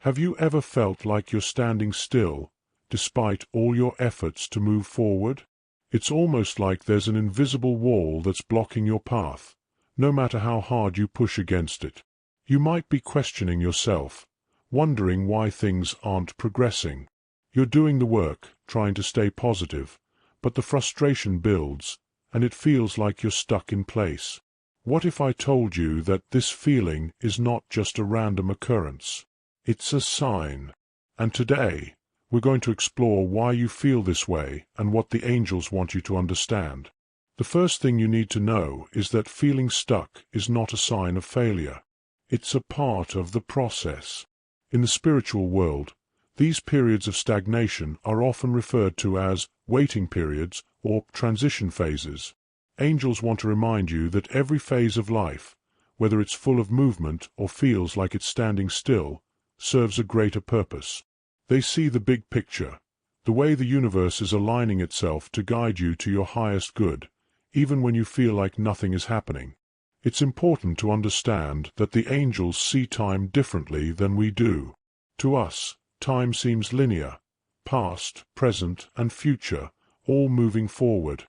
Have you ever felt like you're standing still, despite all your efforts to move forward? It's almost like there's an invisible wall that's blocking your path, no matter how hard you push against it. You might be questioning yourself, wondering why things aren't progressing. You're doing the work, trying to stay positive, but the frustration builds, and it feels like you're stuck in place. What if I told you that this feeling is not just a random occurrence? It's a sign. And today, we're going to explore why you feel this way and what the angels want you to understand. The first thing you need to know is that feeling stuck is not a sign of failure. It's a part of the process. In the spiritual world, these periods of stagnation are often referred to as waiting periods or transition phases. Angels want to remind you that every phase of life, whether it's full of movement or feels like it's standing still, serves a greater purpose. They see the big picture, the way the universe is aligning itself to guide you to your highest good, even when you feel like nothing is happening. It's important to understand that the angels see time differently than we do. To us, time seems linear, past, present, and future, all moving forward.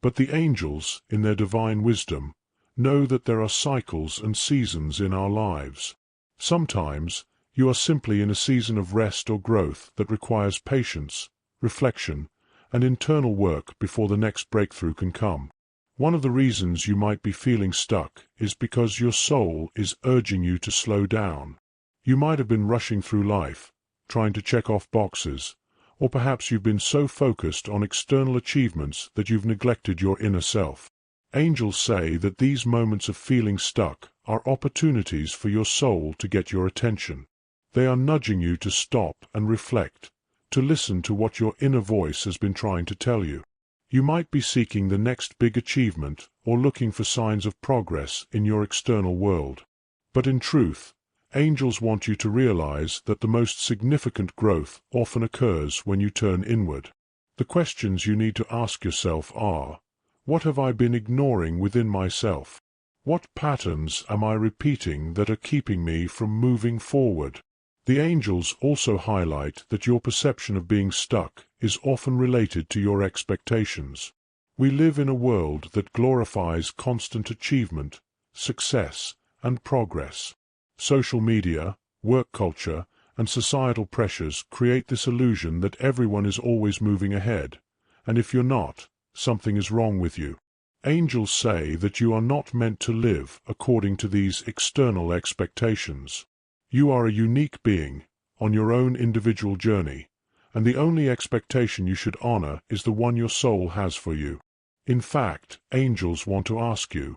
But the angels, in their divine wisdom, know that there are cycles and seasons in our lives. Sometimes, you are simply in a season of rest or growth that requires patience, reflection, and internal work before the next breakthrough can come. One of the reasons you might be feeling stuck is because your soul is urging you to slow down. You might have been rushing through life, trying to check off boxes, or perhaps you've been so focused on external achievements that you've neglected your inner self. Angels say that these moments of feeling stuck are opportunities for your soul to get your attention. They are nudging you to stop and reflect, to listen to what your inner voice has been trying to tell you. You might be seeking the next big achievement or looking for signs of progress in your external world. But in truth, angels want you to realize that the most significant growth often occurs when you turn inward. The questions you need to ask yourself are, what have I been ignoring within myself? What patterns am I repeating that are keeping me from moving forward? The angels also highlight that your perception of being stuck is often related to your expectations. We live in a world that glorifies constant achievement, success, and progress. Social media, work culture, and societal pressures create this illusion that everyone is always moving ahead, and if you're not, something is wrong with you. Angels say that you are not meant to live according to these external expectations. You are a unique being, on your own individual journey, and the only expectation you should honor is the one your soul has for you. In fact, angels want to ask you,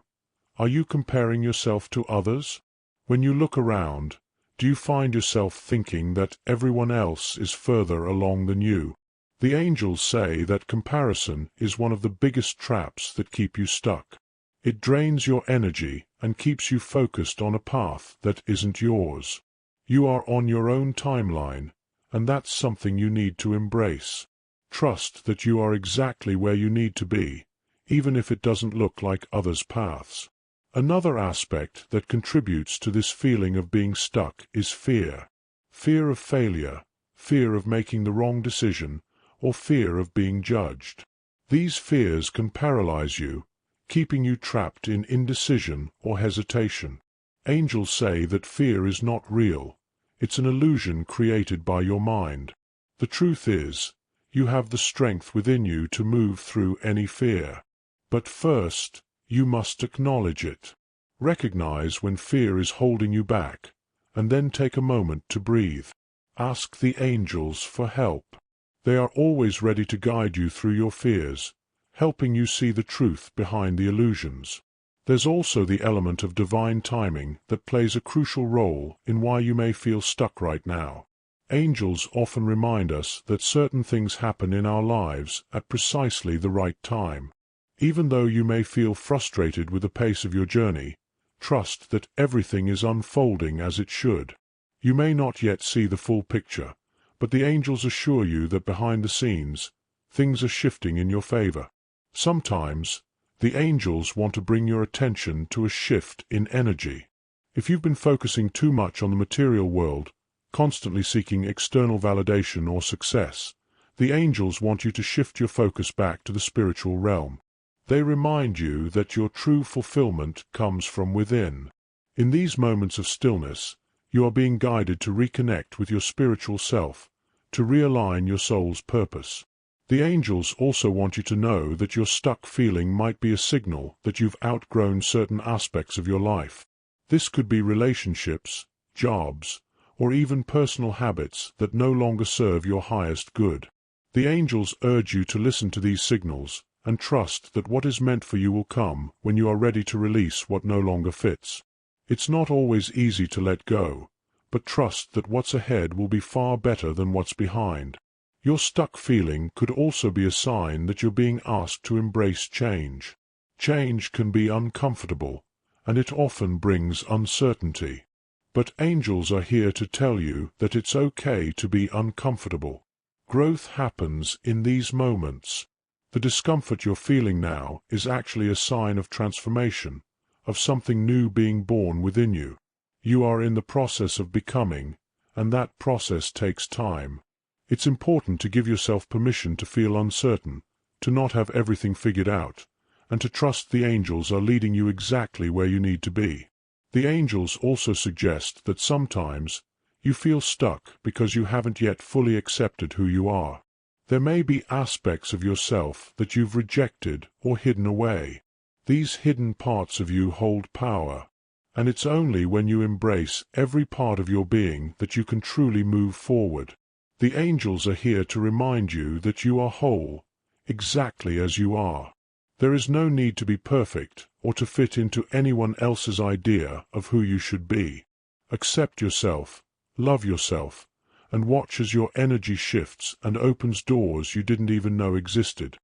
are you comparing yourself to others? When you look around, do you find yourself thinking that everyone else is further along than you? The angels say that comparison is one of the biggest traps that keep you stuck. It drains your energy and keeps you focused on a path that isn't yours. You are on your own timeline, and that's something you need to embrace. Trust that you are exactly where you need to be, even if it doesn't look like others' paths. Another aspect that contributes to this feeling of being stuck is fear. Fear of failure, fear of making the wrong decision, or fear of being judged. These fears can paralyze you, keeping you trapped in indecision or hesitation. Angels say that fear is not real. It's an illusion created by your mind. The truth is, you have the strength within you to move through any fear. But first, you must acknowledge it. Recognize when fear is holding you back, and then take a moment to breathe. Ask the angels for help. They are always ready to guide you through your fears, helping you see the truth behind the illusions. There's also the element of divine timing that plays a crucial role in why you may feel stuck right now. Angels often remind us that certain things happen in our lives at precisely the right time. Even though you may feel frustrated with the pace of your journey, trust that everything is unfolding as it should. You may not yet see the full picture, but the angels assure you that behind the scenes, things are shifting in your favor. Sometimes, the angels want to bring your attention to a shift in energy. If you've been focusing too much on the material world, constantly seeking external validation or success, the angels want you to shift your focus back to the spiritual realm. They remind you that your true fulfillment comes from within. In these moments of stillness, you are being guided to reconnect with your spiritual self, to realign your soul's purpose. The angels also want you to know that your stuck feeling might be a signal that you've outgrown certain aspects of your life. This could be relationships, jobs, or even personal habits that no longer serve your highest good. The angels urge you to listen to these signals and trust that what is meant for you will come when you are ready to release what no longer fits. It's not always easy to let go, but trust that what's ahead will be far better than what's behind. Your stuck feeling could also be a sign that you're being asked to embrace change. Change can be uncomfortable, and it often brings uncertainty. But angels are here to tell you that it's okay to be uncomfortable. Growth happens in these moments. The discomfort you're feeling now is actually a sign of transformation, of something new being born within you. You are in the process of becoming, and that process takes time. It's important to give yourself permission to feel uncertain, to not have everything figured out, and to trust the angels are leading you exactly where you need to be. The angels also suggest that sometimes you feel stuck because you haven't yet fully accepted who you are. There may be aspects of yourself that you've rejected or hidden away. These hidden parts of you hold power, and it's only when you embrace every part of your being that you can truly move forward. The angels are here to remind you that you are whole, exactly as you are. There is no need to be perfect or to fit into anyone else's idea of who you should be. Accept yourself, love yourself, and watch as your energy shifts and opens doors you didn't even know existed.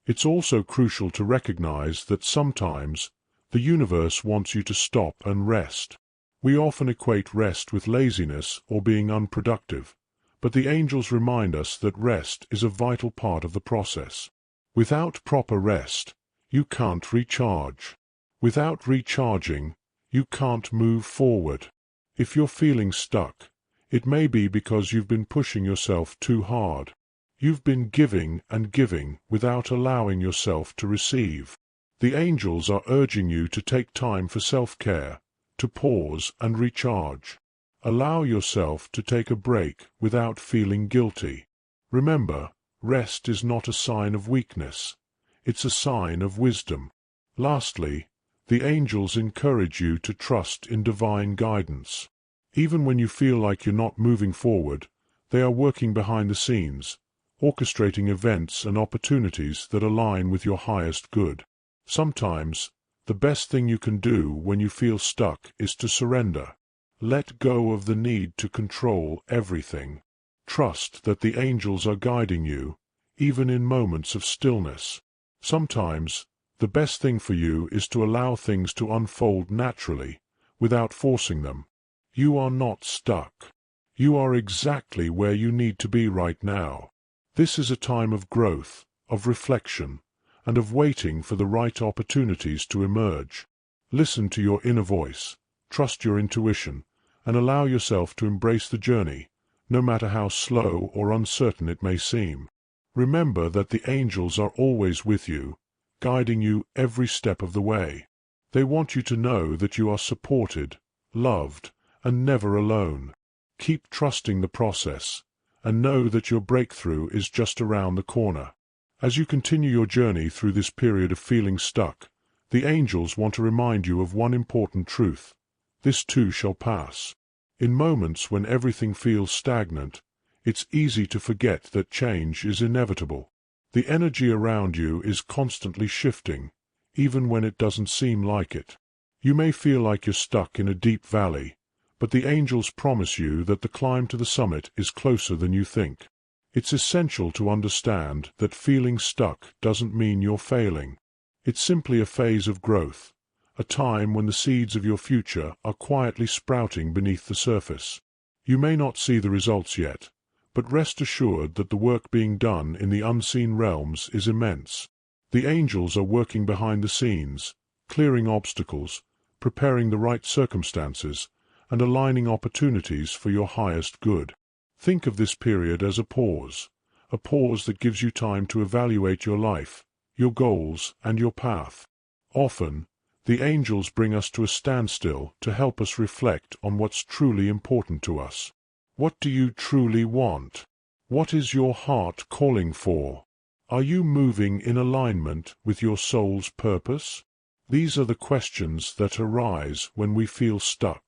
It's also crucial to recognize that sometimes the universe wants you to stop and rest. We often equate rest with laziness or being unproductive, but the angels remind us that rest is a vital part of the process. Without proper rest, you can't recharge. Without recharging, you can't move forward. If you're feeling stuck, it may be because you've been pushing yourself too hard. You've been giving and giving without allowing yourself to receive. The angels are urging you to take time for self-care, to pause and recharge. Allow yourself to take a break without feeling guilty. Remember, rest is not a sign of weakness. It's a sign of wisdom. Lastly, the angels encourage you to trust in divine guidance. Even when you feel like you're not moving forward, they are working behind the scenes, orchestrating events and opportunities that align with your highest good. Sometimes, the best thing you can do when you feel stuck is to surrender. Let go of the need to control everything. Trust that the angels are guiding you, even in moments of stillness. Sometimes, the best thing for you is to allow things to unfold naturally, without forcing them. You are not stuck. You are exactly where you need to be right now. This is a time of growth, of reflection, and of waiting for the right opportunities to emerge. Listen to your inner voice, trust your intuition, and allow yourself to embrace the journey, no matter how slow or uncertain it may seem. Remember that the angels are always with you, guiding you every step of the way. They want you to know that you are supported, loved, and never alone. Keep trusting the process, and know that your breakthrough is just around the corner. As you continue your journey through this period of feeling stuck, the angels want to remind you of one important truth: this too shall pass. In moments when everything feels stagnant, it's easy to forget that change is inevitable. The energy around you is constantly shifting, even when it doesn't seem like it. You may feel like you're stuck in a deep valley, but the angels promise you that the climb to the summit is closer than you think. It's essential to understand that feeling stuck doesn't mean you're failing. It's simply a phase of growth, a time when the seeds of your future are quietly sprouting beneath the surface. You may not see the results yet, but rest assured that the work being done in the unseen realms is immense. The angels are working behind the scenes, clearing obstacles, preparing the right circumstances, and aligning opportunities for your highest good. Think of this period as a pause that gives you time to evaluate your life, your goals, and your path. Often, the angels bring us to a standstill to help us reflect on what's truly important to us. What do you truly want? What is your heart calling for? Are you moving in alignment with your soul's purpose? These are the questions that arise when we feel stuck.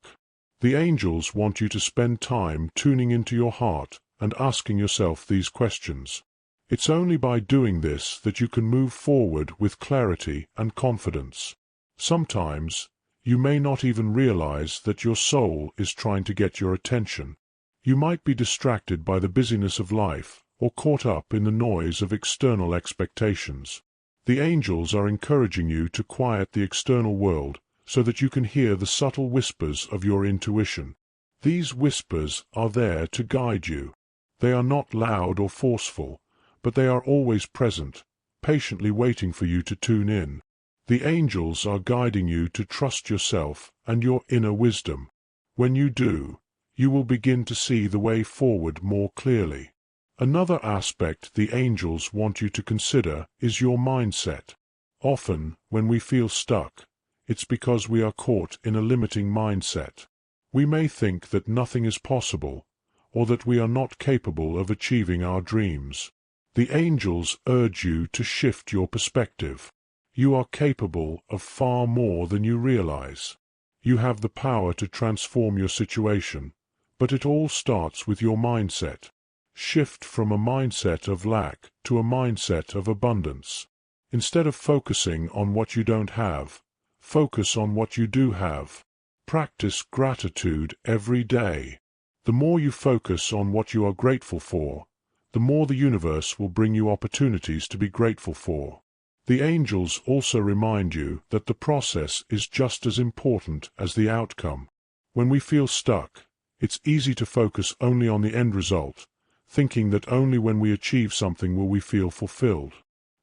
The angels want you to spend time tuning into your heart and asking yourself these questions. It's only by doing this that you can move forward with clarity and confidence. Sometimes, you may not even realize that your soul is trying to get your attention. You might be distracted by the busyness of life or caught up in the noise of external expectations. The angels are encouraging you to quiet the external world so that you can hear the subtle whispers of your intuition. These whispers are there to guide you. They are not loud or forceful, but they are always present, patiently waiting for you to tune in. The angels are guiding you to trust yourself and your inner wisdom. When you do, you will begin to see the way forward more clearly. Another aspect the angels want you to consider is your mindset. Often, when we feel stuck, it's because we are caught in a limiting mindset. We may think that nothing is possible, or that we are not capable of achieving our dreams. The angels urge you to shift your perspective. You are capable of far more than you realize. You have the power to transform your situation, but it all starts with your mindset. Shift from a mindset of lack to a mindset of abundance. Instead of focusing on what you don't have, focus on what you do have. Practice gratitude every day. The more you focus on what you are grateful for, the more the universe will bring you opportunities to be grateful for. The angels also remind you that the process is just as important as the outcome. When we feel stuck, it's easy to focus only on the end result, thinking that only when we achieve something will we feel fulfilled.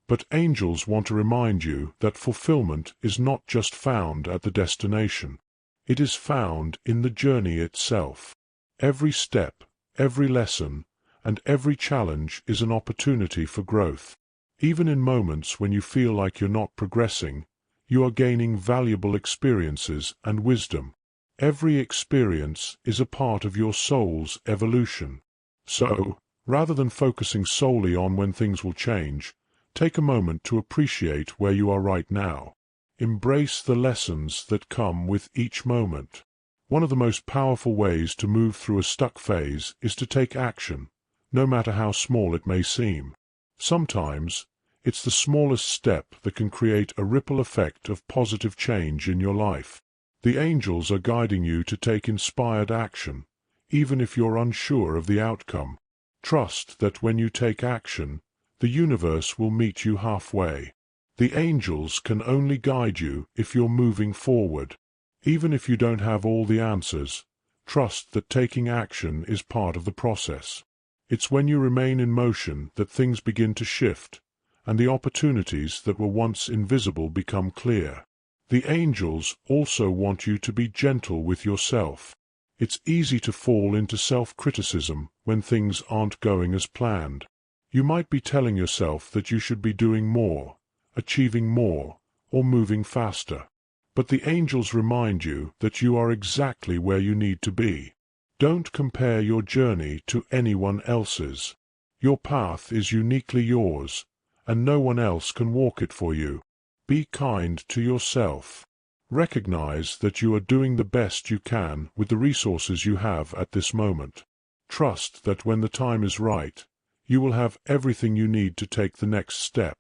But angels want to remind you that fulfillment is not just found at the destination. It is found in the journey itself. Every step, every lesson, and every challenge is an opportunity for growth. Even in moments when you feel like you're not progressing, you are gaining valuable experiences and wisdom. Every experience is a part of your soul's evolution. So, rather than focusing solely on when things will change, take a moment to appreciate where you are right now. Embrace the lessons that come with each moment. One of the most powerful ways to move through a stuck phase is to take action, no matter how small it may seem. Sometimes, it's the smallest step that can create a ripple effect of positive change in your life. The angels are guiding you to take inspired action, even if you're unsure of the outcome. Trust that when you take action, the universe will meet you halfway. The angels can only guide you if you're moving forward. Even if you don't have all the answers, trust that taking action is part of the process. It's when you remain in motion that things begin to shift, and the opportunities that were once invisible become clear. The angels also want you to be gentle with yourself. It's easy to fall into self-criticism when things aren't going as planned. You might be telling yourself that you should be doing more, achieving more, or moving faster. But the angels remind you that you are exactly where you need to be. Don't compare your journey to anyone else's. Your path is uniquely yours, and no one else can walk it for you. Be kind to yourself. Recognize that you are doing the best you can with the resources you have at this moment. Trust that when the time is right, you will have everything you need to take the next step.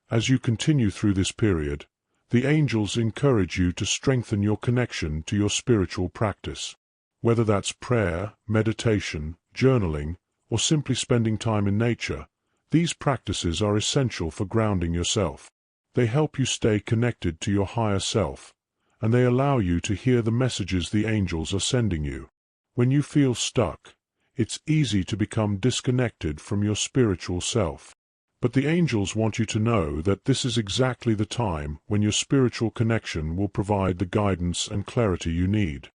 As you continue through this period, the angels encourage you to strengthen your connection to your spiritual practice. Whether that's prayer, meditation, journaling, or simply spending time in nature, these practices are essential for grounding yourself. They help you stay connected to your higher self, and they allow you to hear the messages the angels are sending you. When you feel stuck, it's easy to become disconnected from your spiritual self. But the angels want you to know that this is exactly the time when your spiritual connection will provide the guidance and clarity you need.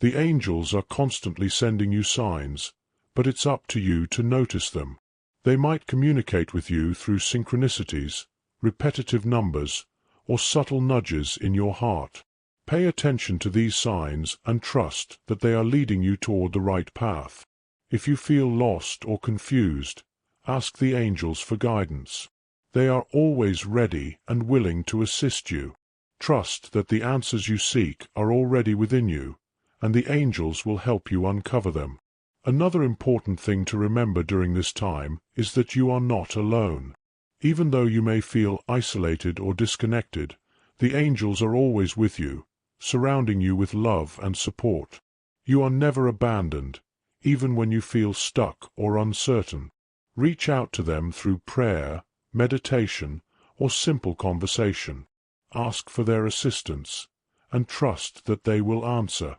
The angels are constantly sending you signs, but it's up to you to notice them. They might communicate with you through synchronicities, repetitive numbers, or subtle nudges in your heart. Pay attention to these signs and trust that they are leading you toward the right path. If you feel lost or confused, ask the angels for guidance. They are always ready and willing to assist you. Trust that the answers you seek are already within you, and the angels will help you uncover them. Another important thing to remember during this time is that you are not alone. Even though you may feel isolated or disconnected, the angels are always with you, surrounding you with love and support. You are never abandoned, even when you feel stuck or uncertain. Reach out to them through prayer, meditation, or simple conversation. Ask for their assistance, and trust that they will answer.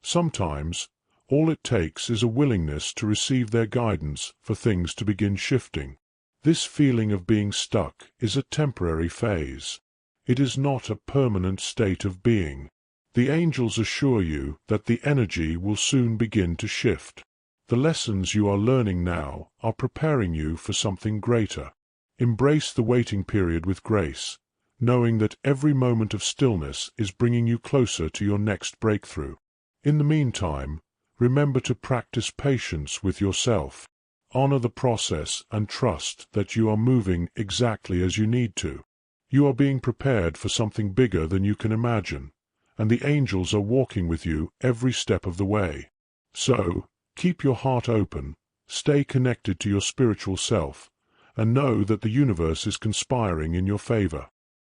Sometimes, all it takes is a willingness to receive their guidance for things to begin shifting. This feeling of being stuck is a temporary phase. It is not a permanent state of being. The angels assure you that the energy will soon begin to shift. The lessons you are learning now are preparing you for something greater. Embrace the waiting period with grace, knowing that every moment of stillness is bringing you closer to your next breakthrough. In the meantime, remember to practice patience with yourself. Honor the process and trust that you are moving exactly as you need to. You are being prepared for something bigger than you can imagine, and the angels are walking with you every step of the way. So, keep your heart open, stay connected to your spiritual self, and know that the universe is conspiring in your favor.